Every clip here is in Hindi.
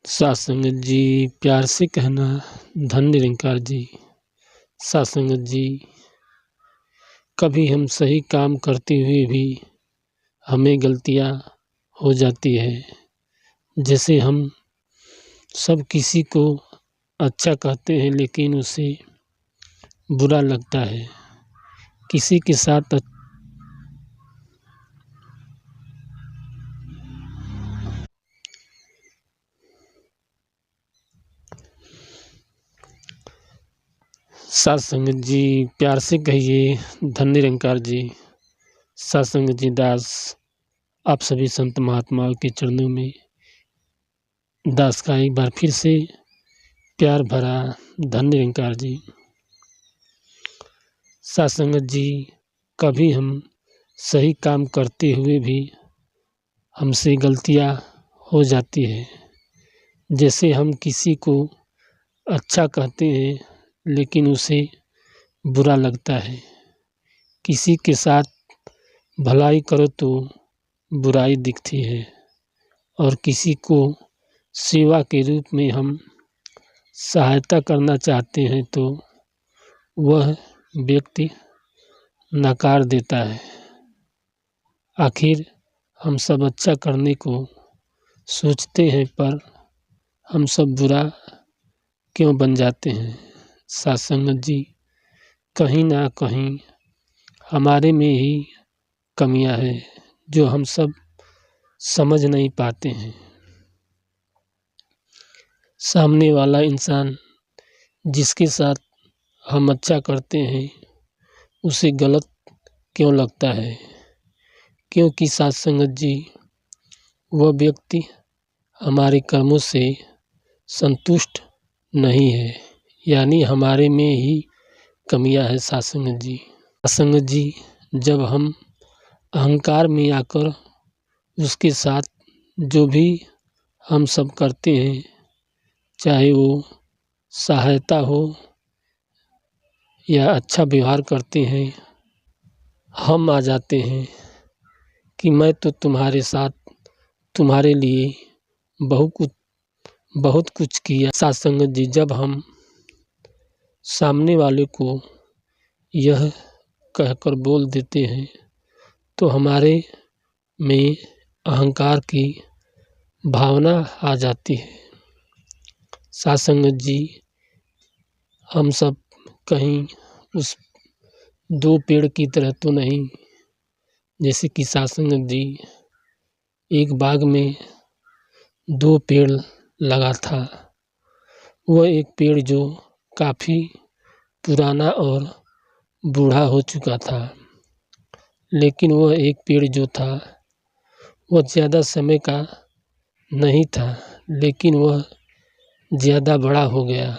साथ संगत जी, प्यार से कहना धन निरंकार जी। साथ संगत जी, कभी हम सही काम करते हुए भी हमें गलतियाँ हो जाती है। जैसे हम सब किसी को अच्छा कहते हैं लेकिन उसे बुरा लगता है। किसी के साथ साथ संगत जी, प्यार से कहिए धन निरंकार जी। साथ संगत जी दास, आप सभी संत महात्माओं के चरणों में दास का एक बार फिर से प्यार भरा धन निरंकार जी। साथ संगत जी, कभी हम सही काम करते हुए भी हमसे गलतियाँ हो जाती है। जैसे हम किसी को अच्छा कहते हैं लेकिन उसे बुरा लगता है। किसी के साथ भलाई करो तो बुराई दिखती है और किसी को सेवा के रूप में हम सहायता करना चाहते हैं तो वह व्यक्ति नकार देता है। आखिर हम सब अच्छा करने को सोचते हैं पर हम सब बुरा क्यों बन जाते हैं। साथ संगत जी, कहीं ना कहीं हमारे में ही कमियां हैं जो हम सब समझ नहीं पाते हैं। सामने वाला इंसान जिसके साथ हम अच्छा करते हैं उसे गलत क्यों लगता है, क्योंकि साथ संगत जी, वह व्यक्ति हमारे कर्मों से संतुष्ट नहीं है, यानी हमारे में ही कमियां हैं। साथ संगत जी, साथ संगत जी, जब हम अहंकार में आकर उसके साथ जो भी हम सब करते हैं, चाहे वो सहायता हो या अच्छा व्यवहार करते हैं, हम आ जाते हैं कि मैं तो तुम्हारे साथ तुम्हारे लिए बहुत कुछ किया। साथ संगत जी, जब हम सामने वाले को यह कहकर बोल देते हैं तो हमारे में अहंकार की भावना आ जाती है। साथ संगत जी, हम सब कहीं उस दो पेड़ की तरह तो नहीं। जैसे कि साथ संगत जी, एक बाग में दो पेड़ लगा था। वह एक पेड़ जो काफ़ी पुराना और बूढ़ा हो चुका था, लेकिन वह एक पेड़ जो था वह ज़्यादा समय का नहीं था, लेकिन वह ज़्यादा बड़ा हो गया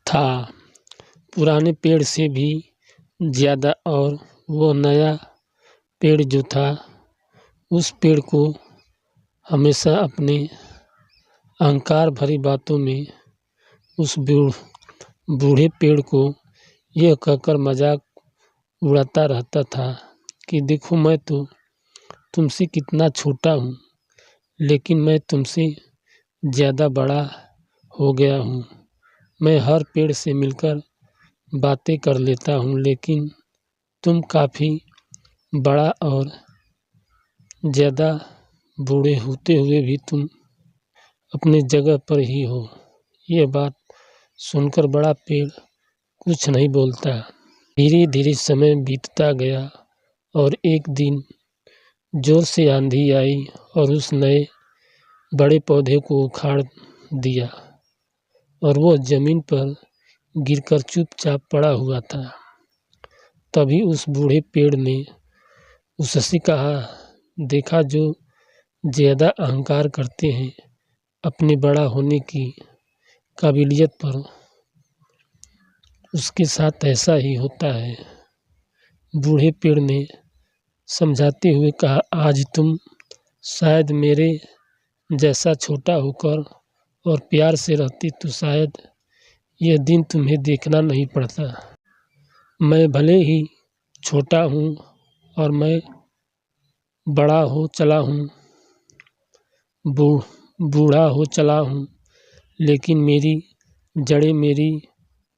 था पुराने पेड़ से भी ज़्यादा। और वो नया पेड़ जो था, उस पेड़ को हमेशा अपने अहंकार भरी बातों में उस बूढ़े पेड़ को यह कहकर मजाक उड़ाता रहता था कि देखो, मैं तो तुमसे कितना छोटा हूँ, लेकिन मैं तुमसे ज़्यादा बड़ा हो गया हूँ। मैं हर पेड़ से मिलकर बातें कर लेता हूँ, लेकिन तुम काफ़ी बड़ा और ज़्यादा बूढ़े होते हुए भी तुम अपने जगह पर ही हो। यह बात सुनकर बड़ा पेड़ कुछ नहीं बोलता। धीरे धीरे समय बीतता गया और एक दिन जोर से आंधी आई और उस नए बड़े पौधे को उखाड़ दिया और वह जमीन पर गिरकर चुपचाप पड़ा हुआ था। तभी उस बूढ़े पेड़ ने उससे कहा, देखा, जो ज़्यादा अहंकार करते हैं अपने बड़ा होने की काबिलियत पर, उसके साथ ऐसा ही होता है। बूढ़े पेड़ ने समझाते हुए कहा, आज तुम शायद मेरे जैसा छोटा होकर और प्यार से रहती तो शायद यह दिन तुम्हें देखना नहीं पड़ता। मैं भले ही छोटा हूँ और मैं बड़ा हो चला हूँ, बूढ़ा हो चला हूँ, लेकिन मेरी जड़ें, मेरी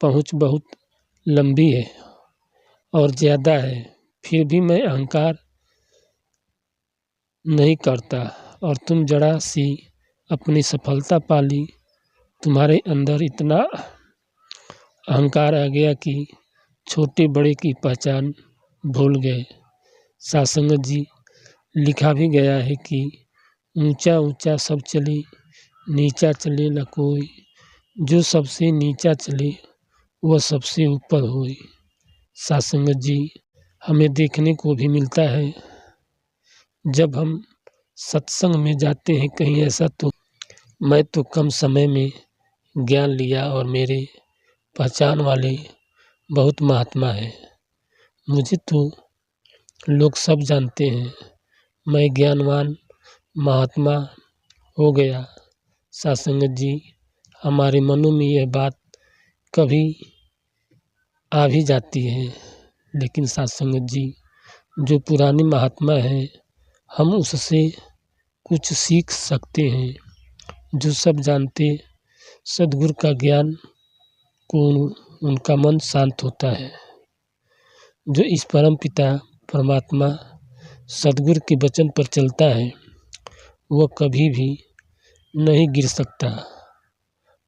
पहुँच बहुत लंबी है और ज़्यादा है, फिर भी मैं अहंकार नहीं करता। और तुम जरा सी अपनी सफलता पाली, तुम्हारे अंदर इतना अहंकार आ गया कि छोटे बड़े की पहचान भूल गए। सासंगत जी, लिखा भी गया है कि ऊंचा ऊंचा सब चले, नीचा चले न कोई, जो सबसे नीचा चले वह सबसे ऊपर होए। सासंगत जी, हमें देखने को भी मिलता है जब हम सत्संग में जाते हैं कहीं ऐसा, तो मैं तो कम समय में ज्ञान लिया और मेरे पहचान वाले बहुत महात्मा हैं, मुझे तो लोग सब जानते हैं, मैं ज्ञानवान महात्मा हो गया। सासंगत जी, हमारे मनों में यह बात कभी आ भी जाती है, लेकिन सासंगत जी, जो पुराने महात्मा हैं हम उससे कुछ सीख सकते हैं, जो सब जानते सद्गुरु का ज्ञान को उनका मन शांत होता है। जो इस परम पिता परमात्मा सद्गुरु के वचन पर चलता है वह कभी भी नहीं गिर सकता,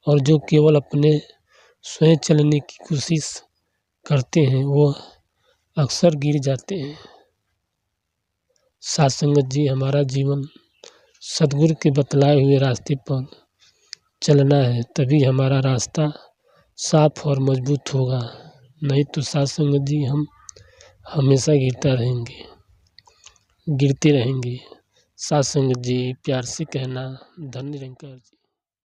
और जो केवल अपने स्वयं चलने की कोशिश करते हैं वो अक्सर गिर जाते हैं। सासंगत जी, हमारा जीवन सद्गुरु के बतलाए हुए रास्ते पर चलना है, तभी हमारा रास्ता साफ और मजबूत होगा, नहीं तो सासंगत जी हम हमेशा गिरते रहेंगे। सासंगत जी, प्यार से कहना, धन्य निरंकार जी।